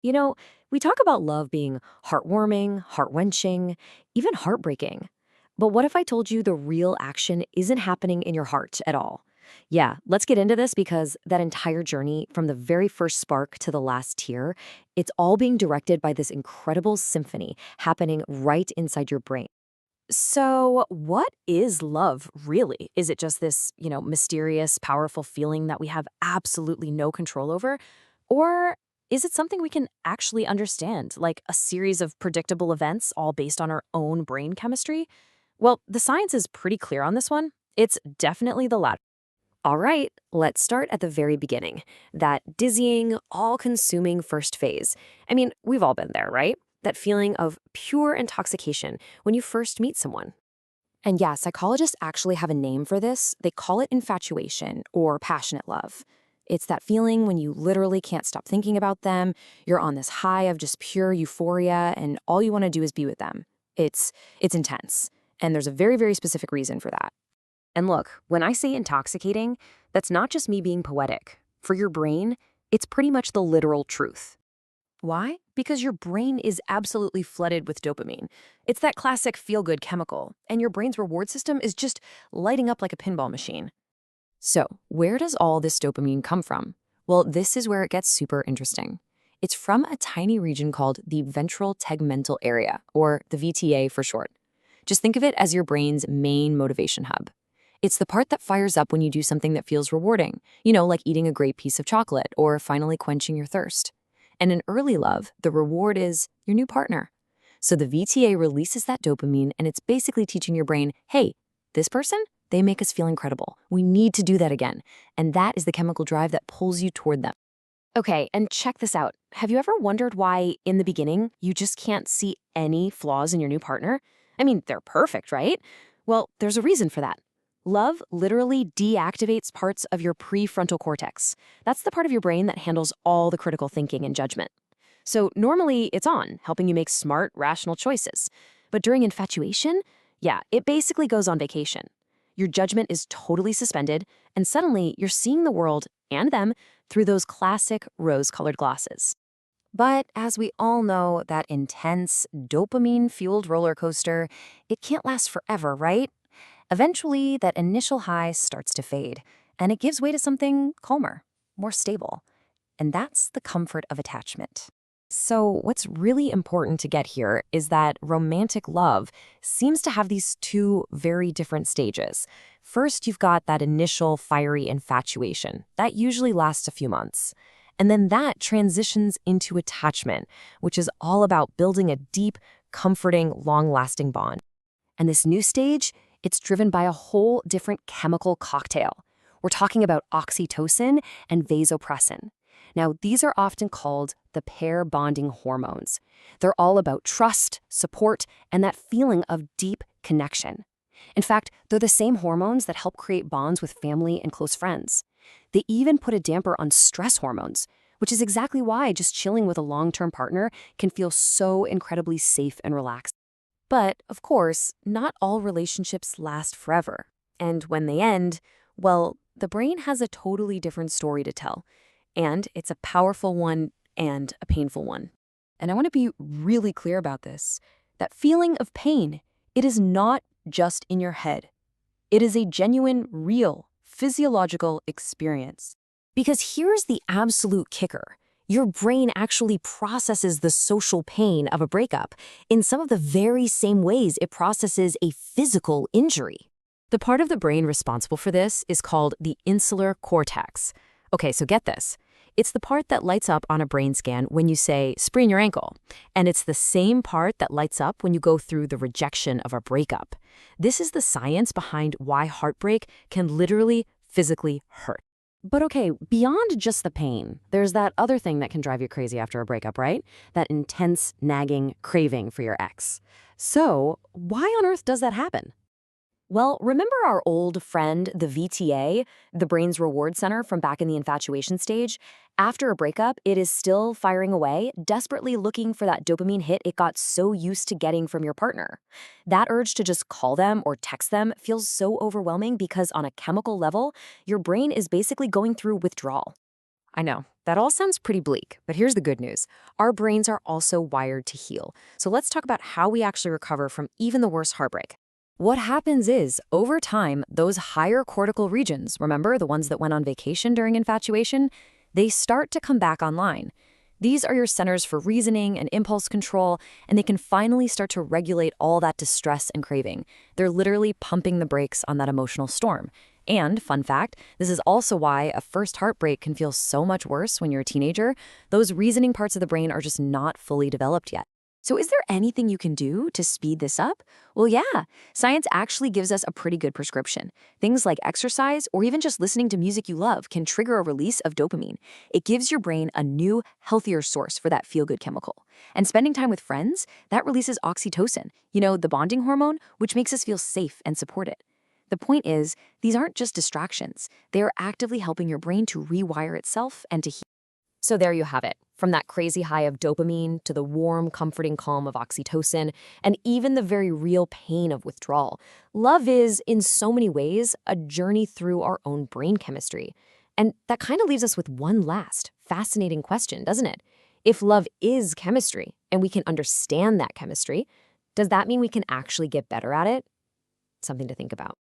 You know, we talk about love being heartwarming, heart-wrenching, even heartbreaking. But what if I told you the real action isn't happening in your heart at all? Yeah, let's get into this because that entire journey, from the very first spark to the last tear, it's all being directed by this incredible symphony happening right inside your brain. So, what is love really? Is it just this, mysterious, powerful feeling that we have absolutely no control over? Or is it something we can actually understand, like a series of predictable events all based on our own brain chemistry? Well, the science is pretty clear on this one. It's definitely the latter. All right, let's start at the very beginning. That dizzying, all consuming first phase. I mean, we've all been there, right? That feeling of pure intoxication when you first meet someone. And yeah, psychologists actually have a name for this. They call it infatuation or passionate love. It's that feeling when you literally can't stop thinking about them. You're on this high of just pure euphoria, and all you want to do is be with them. It's intense. And there's a very, very specific reason for that. And look, when I say intoxicating, that's not just me being poetic. For your brain, it's pretty much the literal truth. Why? Because your brain is absolutely flooded with dopamine. It's that classic feel-good chemical, and your brain's reward system is just lighting up like a pinball machine. So, where does all this dopamine come from? Well, this is where it gets super interesting. It's from a tiny region called the ventral tegmental area, or the VTA for short. Just think of it as your brain's main motivation hub. It's the part that fires up when you do something that feels rewarding, like eating a great piece of chocolate or finally quenching your thirst. And in early love, the reward is your new partner. So the VTA releases that dopamine, and it's basically teaching your brain, hey, this person, they make us feel incredible. We need to do that again. And that is the chemical drive that pulls you toward them. Okay, and check this out. Have you ever wondered why, in the beginning, you just can't see any flaws in your new partner? I mean, they're perfect, right? Well, there's a reason for that. Love literally deactivates parts of your prefrontal cortex. That's the part of your brain that handles all the critical thinking and judgment. So normally it's on, helping you make smart, rational choices. But during infatuation, yeah, it basically goes on vacation. Your judgment is totally suspended, and suddenly you're seeing the world and them through those classic rose-colored glasses. But as we all know, that intense, dopamine-fueled roller coaster, it can't last forever, right? Eventually, that initial high starts to fade, and it gives way to something calmer, more stable. And that's the comfort of attachment. So, what's really important to get here is that romantic love seems to have these two very different stages. First, you've got that initial fiery infatuation. That usually lasts a few months. And then that transitions into attachment, which is all about building a deep, comforting, long-lasting bond. And this new stage, it's driven by a whole different chemical cocktail. We're talking about oxytocin and vasopressin. Now, these are often called the pair bonding hormones. They're all about trust, support, and that feeling of deep connection. In fact, they're the same hormones that help create bonds with family and close friends. They even put a damper on stress hormones, which is exactly why just chilling with a long-term partner can feel so incredibly safe and relaxed. But, of course, not all relationships last forever. And when they end, well, the brain has a totally different story to tell. And it's a powerful one and a painful one. And I want to be really clear about this. That feeling of pain, it is not just in your head. It is a genuine, real, physiological experience. Because here's the absolute kicker. Your brain actually processes the social pain of a breakup in some of the very same ways it processes a physical injury. The part of the brain responsible for this is called the insular cortex. Okay, so get this. It's the part that lights up on a brain scan when you say, sprain your ankle. And it's the same part that lights up when you go through the rejection of a breakup. This is the science behind why heartbreak can literally physically hurt. But okay, beyond just the pain, there's that other thing that can drive you crazy after a breakup, right? That intense, nagging craving for your ex. So, why on earth does that happen? Well, remember our old friend, the VTA, the brain's reward center from back in the infatuation stage? After a breakup, it is still firing away, desperately looking for that dopamine hit it got so used to getting from your partner. That urge to just call them or text them feels so overwhelming because on a chemical level, your brain is basically going through withdrawal. I know, that all sounds pretty bleak, but here's the good news. Our brains are also wired to heal. So let's talk about how we actually recover from even the worst heartbreak. What happens is, over time, those higher cortical regions, remember the ones that went on vacation during infatuation, they start to come back online. These are your centers for reasoning and impulse control, and they can finally start to regulate all that distress and craving. They're literally pumping the brakes on that emotional storm. And, fun fact, this is also why a first heartbreak can feel so much worse when you're a teenager. Those reasoning parts of the brain are just not fully developed yet. So is there anything you can do to speed this up? Well, yeah, science actually gives us a pretty good prescription. Things like exercise or even just listening to music you love can trigger a release of dopamine. It gives your brain a new, healthier source for that feel-good chemical. And spending time with friends, that releases oxytocin, the bonding hormone, which makes us feel safe and supported. The point is, these aren't just distractions. They are actively helping your brain to rewire itself and to heal. So there you have it. From that crazy high of dopamine to the warm, comforting calm of oxytocin, and even the very real pain of withdrawal. Love is, in so many ways, a journey through our own brain chemistry. And that kind of leaves us with one last fascinating question, doesn't it? If love is chemistry, and we can understand that chemistry, does that mean we can actually get better at it? Something to think about.